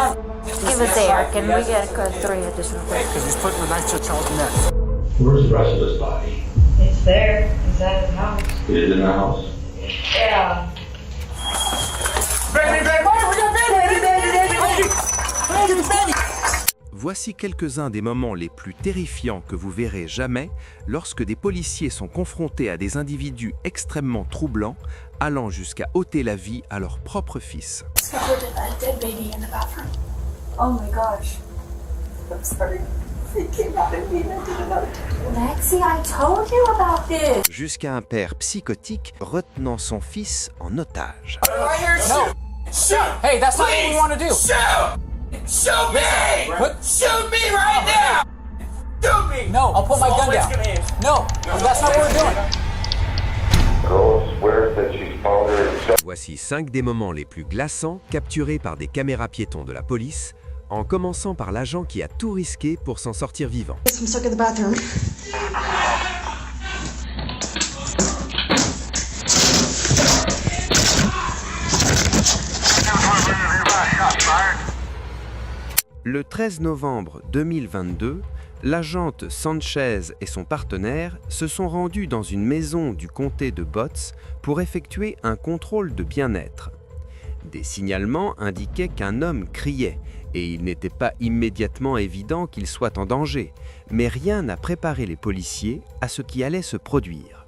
down. He was there. Can we get 3 additional questions? He's putting the knife to Charles neck. Where's the rest of his body? It's there. It's at his house. It is in the house. Yeah. Baby, baby, we got baby, baby, baby, baby, baby. Voici quelques-uns des moments les plus terrifiants que vous verrez jamais lorsque des policiers sont confrontés à des individus extrêmement troublants, allant jusqu'à ôter la vie à leur propre fils. Oh my gosh. I'm sorry. He came out and he didn't know. Lexi, I told you about this. Jusqu'à un père psychotique retenant son fils en otage. No. Shoot. Hey, that's not what we want to do. Shoot! Shoot me! Shoot me right now! Shoot me! No, I'll put my gun down. No, that's not what we're doing. Girl swears that she's found her. Voici 5 des moments les plus glaçants capturés par des caméras piétons de la police, en commençant par l'agent qui a tout risqué pour s'en sortir vivant. I'm stuck in the bathroom. Le 13 novembre 2022, l'agente Sanchez et son partenaire se sont rendus dans une maison du comté de Botts pour effectuer un contrôle de bien-être. Des signalements indiquaient qu'un homme criait et il n'était pas immédiatement évident qu'il soit en danger, mais rien n'a préparé les policiers à ce qui allait se produire.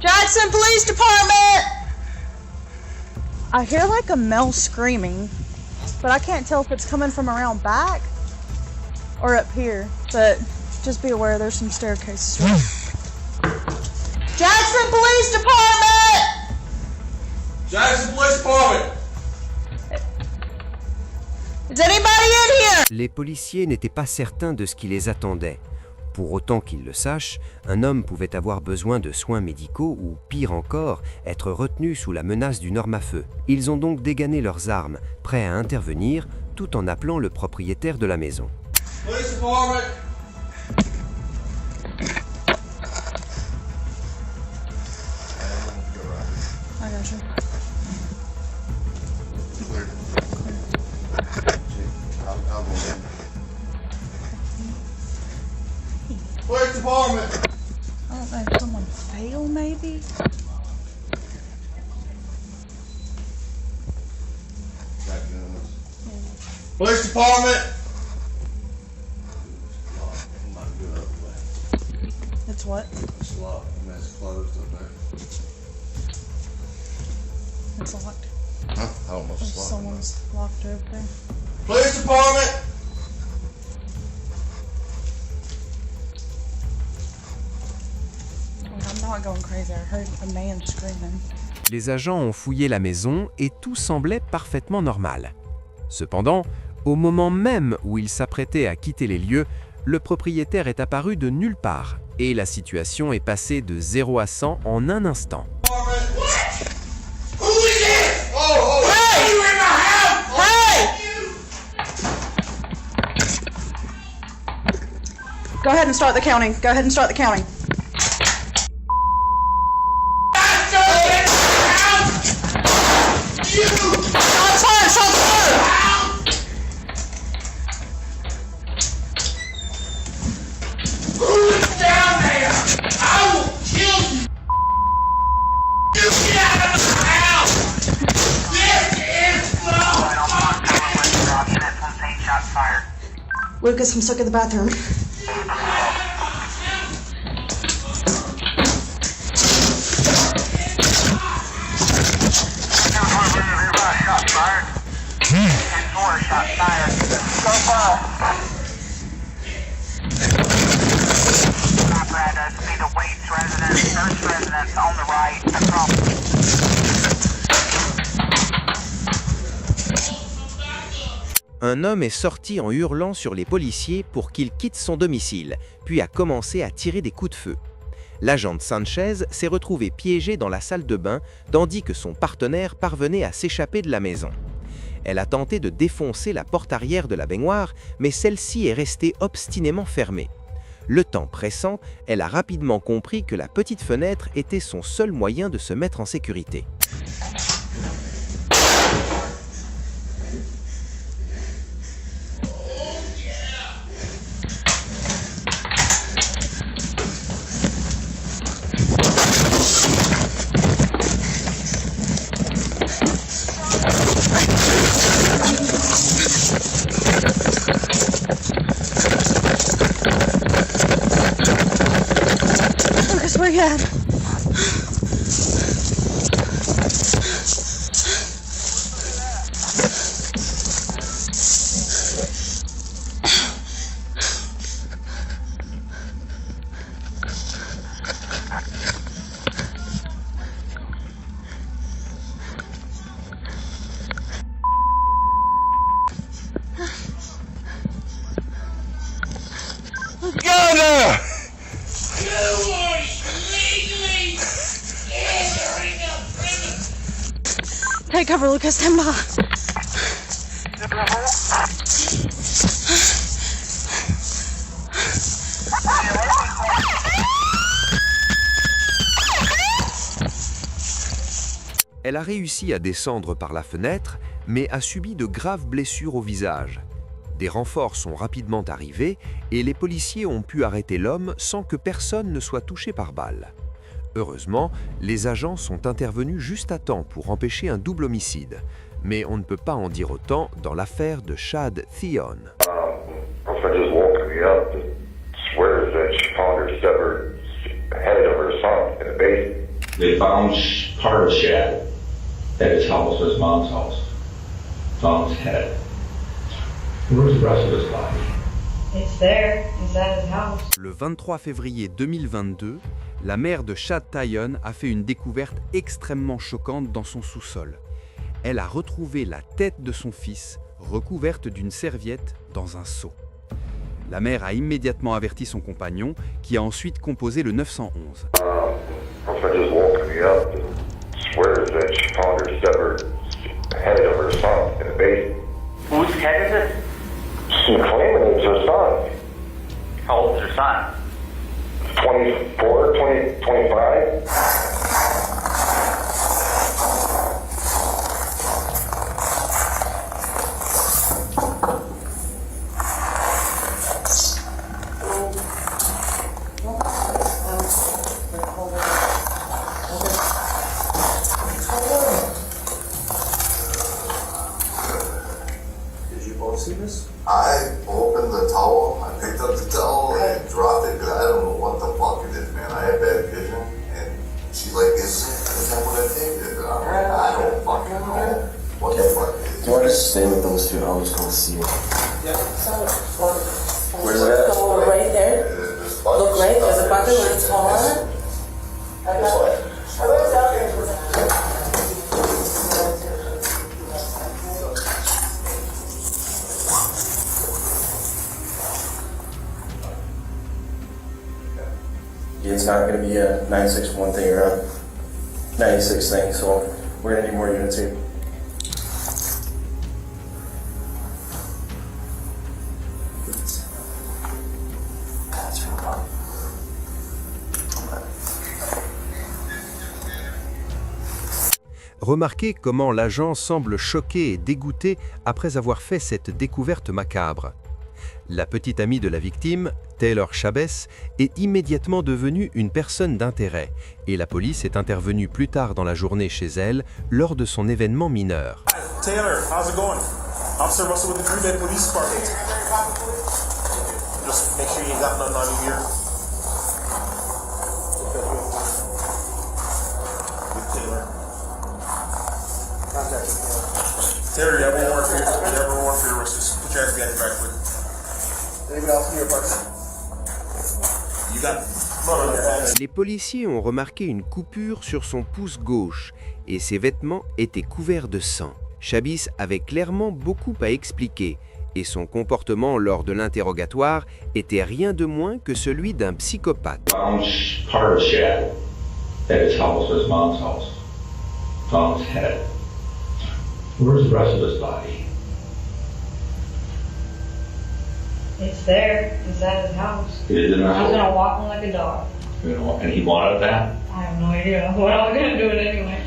Jackson Police Department! I hear like a male screaming, but I can't tell if it's coming from around back or up here. But just be aware there's some staircases. Jackson Police Department! Jackson Police Department! Is anybody in here? Les policiers n'étaient pas certains de ce qui les attendait. Pour autant qu'ils le sachent, un homme pouvait avoir besoin de soins médicaux ou, pire encore, être retenu sous la menace d'une arme à feu. Ils ont donc dégainé leurs armes, prêts à intervenir, tout en appelant le propriétaire de la maison. Police Department! I got you. Police Department! I don't know if someone fell maybe? Police Department! It's what? It's locked. It's closed up there. It's locked. Huh? I don't know if There's it's locked. someone's locked over there. Police Department! I'm not going crazy. I heard a man screaming. Les agents ont fouillé la maison et tout semblait parfaitement normal. Cependant, au moment même où ils s'apprêtaient à quitter les lieux, le propriétaire est apparu de nulle part et la situation est passée de 0 à 100 en un instant. Who is this? Oh, hey! You in my house? Hey! Go ahead and start the counting. Go ahead and start the counting. Shots fired! Shots fired! Who's down there? I will kill you! You get out of the house! This is Lucas, I'm stuck in the bathroom. Un homme est sorti en hurlant sur les policiers pour qu'ils quittent son domicile, puis a commencé à tirer des coups de feu. L'agente Sanchez s'est retrouvée piégée dans la salle de bain, tandis que son partenaire parvenait à s'échapper de la maison. Elle a tenté de défoncer la porte arrière de la baignoire, mais celle-ci est restée obstinément fermée. Le temps pressant, elle a rapidement compris que la petite fenêtre était son seul moyen de se mettre en sécurité. Lucas, where you at? You are legally entering a prison. Take cover, Lucas. Stand by. Elle a réussi à descendre par la fenêtre, mais a subi de graves blessures au visage. Des renforts sont rapidement arrivés et les policiers ont pu arrêter l'homme sans que personne ne soit touché par balle. Heureusement, les agents sont intervenus juste à temps pour empêcher un double homicide. Mais on ne peut pas en dire autant dans l'affaire de Chad Theon. Girlfriend just woke me up and swears that she found her severed head of her son in a basement. They found part of Chad at his house, his mom's house. Found his head. Where's the rest of his body? It's there. It's at his house. Le 23 février 2022, la mère de Chad Theon a fait une découverte extrêmement choquante dans son sous-sol. Elle a retrouvé la tête de son fils recouverte d'une serviette dans un seau. La mère a immédiatement averti son compagnon qui a ensuite composé le 911. Girlfriend just woke me up and swears that she found her severed head of her son in a basement. Whose head is it? She's claiming it's her son. How old is her son? 24, 25. I opened the towel, I picked up the towel and dropped it because I don't know what the fuck it is, man. I have bad vision. And she's like, is that what I think it is? I don't fucking know what the fuck it is. Do you want to stay with those two? I'll just go see you. Where's it at? Right there. Look right, there's a bucket where it's taller. It's not going to be a 961 thing or a 96 thing, so we're going to need more units here. Remarquez comment l'agent semble choqué et dégoûté après avoir fait cette découverte macabre. La petite amie de la victime, Taylor Chabès, est immédiatement devenue une personne d'intérêt et la police est intervenue plus tard dans la journée chez elle lors de son événement mineur. Taylor, how's it going? Officer Russell with the Green Bay Police Department. Just make sure you ain't got nothing on you here. With Taylor. Taylor, you have one warrant for your arrest. Just put your hands behind your back, quick. Anybody else in your partner? You got blood on your hands. Les policiers ont remarqué une coupure sur son pouce gauche et ses vêtements étaient couverts de sang. Chabis avait clairement beaucoup à expliquer et son comportement lors de l'interrogatoire était rien de moins que celui d'un psychopathe. Found part of Chad at his house, his mom's house. Found his head. Where's the rest of his body? It's there. It's at his house. It is in the I was house. gonna walk him like a dog. You know, and he wanted that? I have no idea. What am I gonna do it anyway?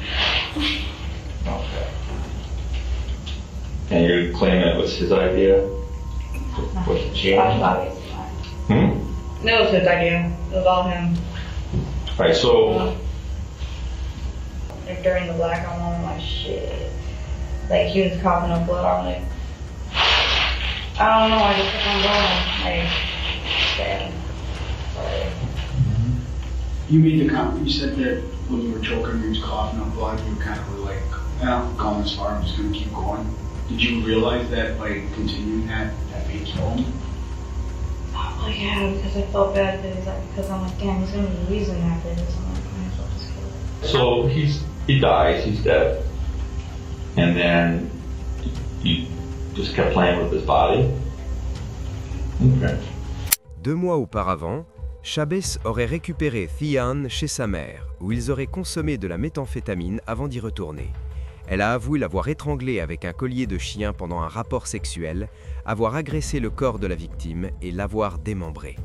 Okay. And you're claiming it was his idea? What's the change? Hmm? No, it was his idea. It was all him. Right, so, Like during the blackout moment, like shit. Like he was coughing up blood. I'm like, I don't know. I just kept on going. Like, damn. Sorry. You made the comment, you said that when you were choking, you was coughing up blood, you kind of were like, well, going this far, I'm just gonna keep going. Did you realize that by continuing that made you home? Probably yeah, because I felt bad because I'm like, damn, he's gonna be using after this. I'm like, might as well just kill it. so he dies, he's dead. And then you just kept playing with his body? Okay. 2 mois auparavant, Chabès aurait récupéré Thean chez sa mère, où ils auraient consommé de la méthamphétamine avant d'y retourner. Elle a avoué l'avoir étranglé avec un collier de chien pendant un rapport sexuel, avoir agressé le corps de la victime et l'avoir démembré.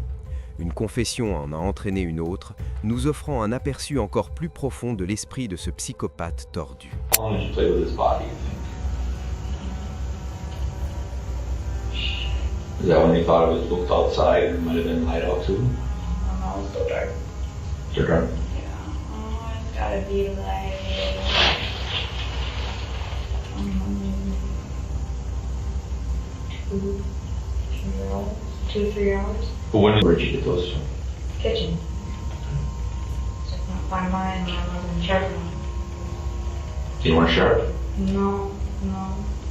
Une confession en a entraîné une autre, nous offrant un aperçu encore plus profond de l'esprit de ce psychopathe tordu. How long did you play with his body, you think? Is that when they thought it was looked outside and it might have been light out too? Oh, it's so dark. Still dark? Yeah. Oh, it's gotta be like 2-3 hours. But where'd you get those from? Kitchen. So I couldn't find mine and I wasn't sharp enough. You weren't sharp? No.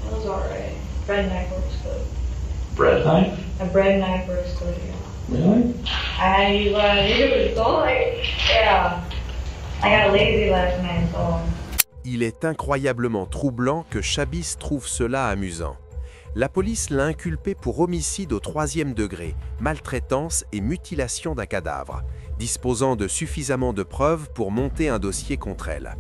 It was alright. Bread knife works good. Bread knife? A bread knife works good, yeah. Really? I had to use what I used, so like, yeah. I got lazy last night, so. Il est incroyablement troublant que Chabis trouve cela amusant. La police l'a inculpé pour homicide au 3e degré, maltraitance et mutilation d'un cadavre, disposant de suffisamment de preuves pour monter un dossier contre elle.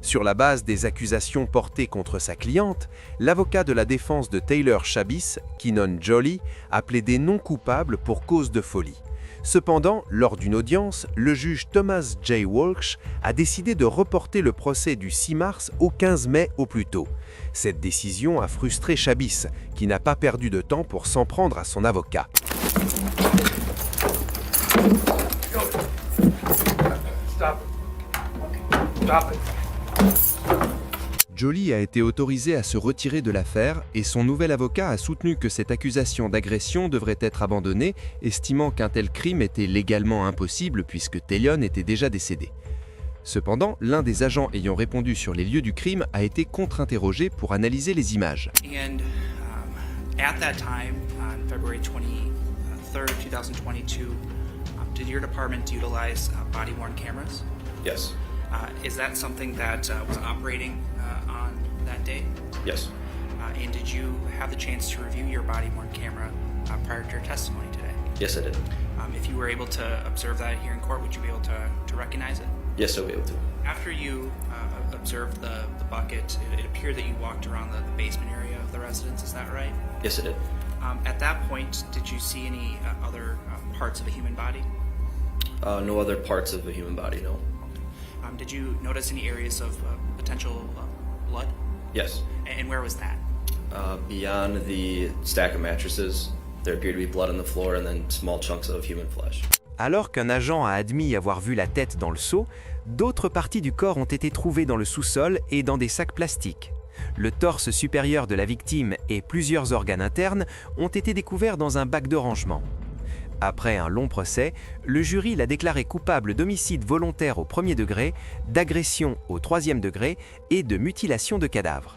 Sur la base des accusations portées contre sa cliente, l'avocat de la défense de Taylor Chabis, Keenan Joly, a plaidé non coupable pour cause de folie. Cependant, lors d'une audience, le juge Thomas J. Walsh a décidé de reporter le procès du 6 mars au 15 mai au plus tôt. Cette décision a frustré Chabis, qui n'a pas perdu de temps pour s'en prendre à son avocat. Joly a été autorisé à se retirer de l'affaire et son nouvel avocat a soutenu que cette accusation d'agression devrait être abandonnée, estimant qu'un tel crime était légalement impossible puisque Telion était déjà décédé. Cependant, l'un des agents ayant répondu sur les lieux du crime a été contre-interrogé pour analyser les images. And at that time, on February 23rd, 2022, did your department utilize body-worn cameras? Yes. Is that something that was operating on that day? Yes. And did you have the chance to review your body-worn camera prior to your testimony today? Yes, I did. If you were able to observe that here in court, would you be able to recognize it? Yes, I'll be able to. After you observed the bucket, it appeared that you walked around the basement area of the residence, is that right? Yes, I did. At that point, did you see any other parts of a human body? No other parts of a human body, no. Did you notice any areas of potential blood? Yes. And where was that? Beyond the stack of mattresses, there appeared to be blood on the floor and then small chunks of human flesh. Alors qu'un agent a admis avoir vu la tête dans le seau, d'autres parties du corps ont été trouvées dans le sous-sol et dans des sacs plastiques. Le torse supérieur de la victime et plusieurs organes internes ont été découverts dans un bac de rangement. Après un long procès, le jury l'a déclaré coupable d'homicide volontaire au 1er degré, d'agression au 3e degré et de mutilation de cadavre.